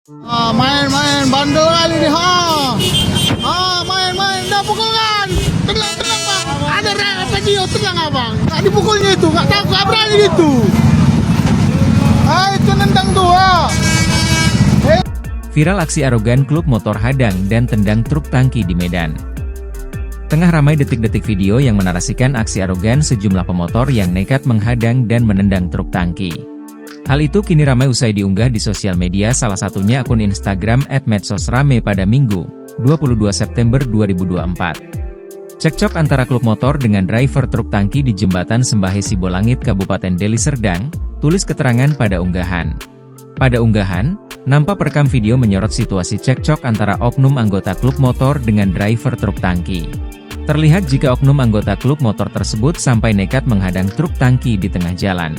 Main-main bandel kali ini, main-main, dah pukulan, tenang bang, ada video tenang abang, nggak dipukulnya itu, nggak tahu, nggak berani gitu, itu nendang dua. Viral aksi arogan klub motor hadang dan tendang truk tangki di Medan. Tengah ramai detik-detik video yang menarasikan aksi arogan sejumlah pemotor yang nekat menghadang dan menendang truk tangki. Hal itu kini ramai usai diunggah di sosial media, salah satunya akun Instagram @medsosrame pada Minggu, 22 September 2024. Cekcok antara klub motor dengan driver truk tangki di Jembatan Sembahe Sibolangit, Kabupaten Deli Serdang, tulis keterangan pada unggahan. Pada unggahan, nampak perekam video menyorot situasi cekcok antara oknum anggota klub motor dengan driver truk tangki. Terlihat jika oknum anggota klub motor tersebut sampai nekat menghadang truk tangki di tengah jalan.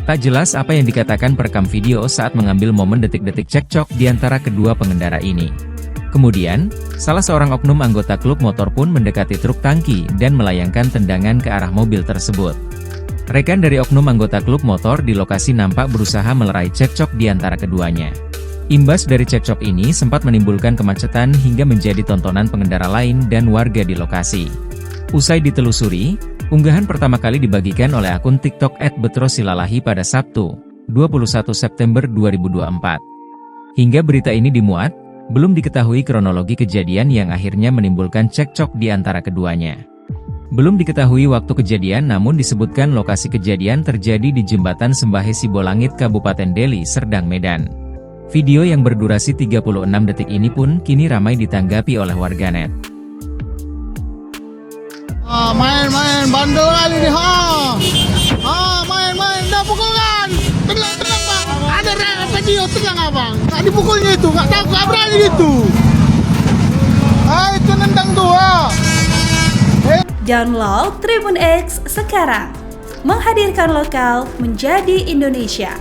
Tak jelas apa yang dikatakan perekam video saat mengambil momen detik-detik cekcok di antara kedua pengendara ini. Kemudian, salah seorang oknum anggota klub motor pun mendekati truk tangki dan melayangkan tendangan ke arah mobil tersebut. Rekan dari oknum anggota klub motor di lokasi nampak berusaha melerai cekcok di antara keduanya. Imbas dari cekcok ini sempat menimbulkan kemacetan hingga menjadi tontonan pengendara lain dan warga di lokasi. Usai ditelusuri, unggahan pertama kali dibagikan oleh akun TikTok @betrosilalahi pada Sabtu, 21 September 2024. Hingga berita ini dimuat, belum diketahui kronologi kejadian yang akhirnya menimbulkan cekcok di antara keduanya. Belum diketahui waktu kejadian, namun disebutkan lokasi kejadian terjadi di Jembatan Sembahe Sibolangit, Kabupaten Deli Serdang, Medan. Video yang berdurasi 36 detik ini pun kini ramai ditanggapi oleh warganet. Main-main bandel kali ini, main-main, dah pukulan, tenang bang, ada video tenang abang, nggak dipukulnya itu, nggak tahu, nggak berani gitu, itu nendang dua. Download Tribun X sekarang, menghadirkan lokal menjadi Indonesia.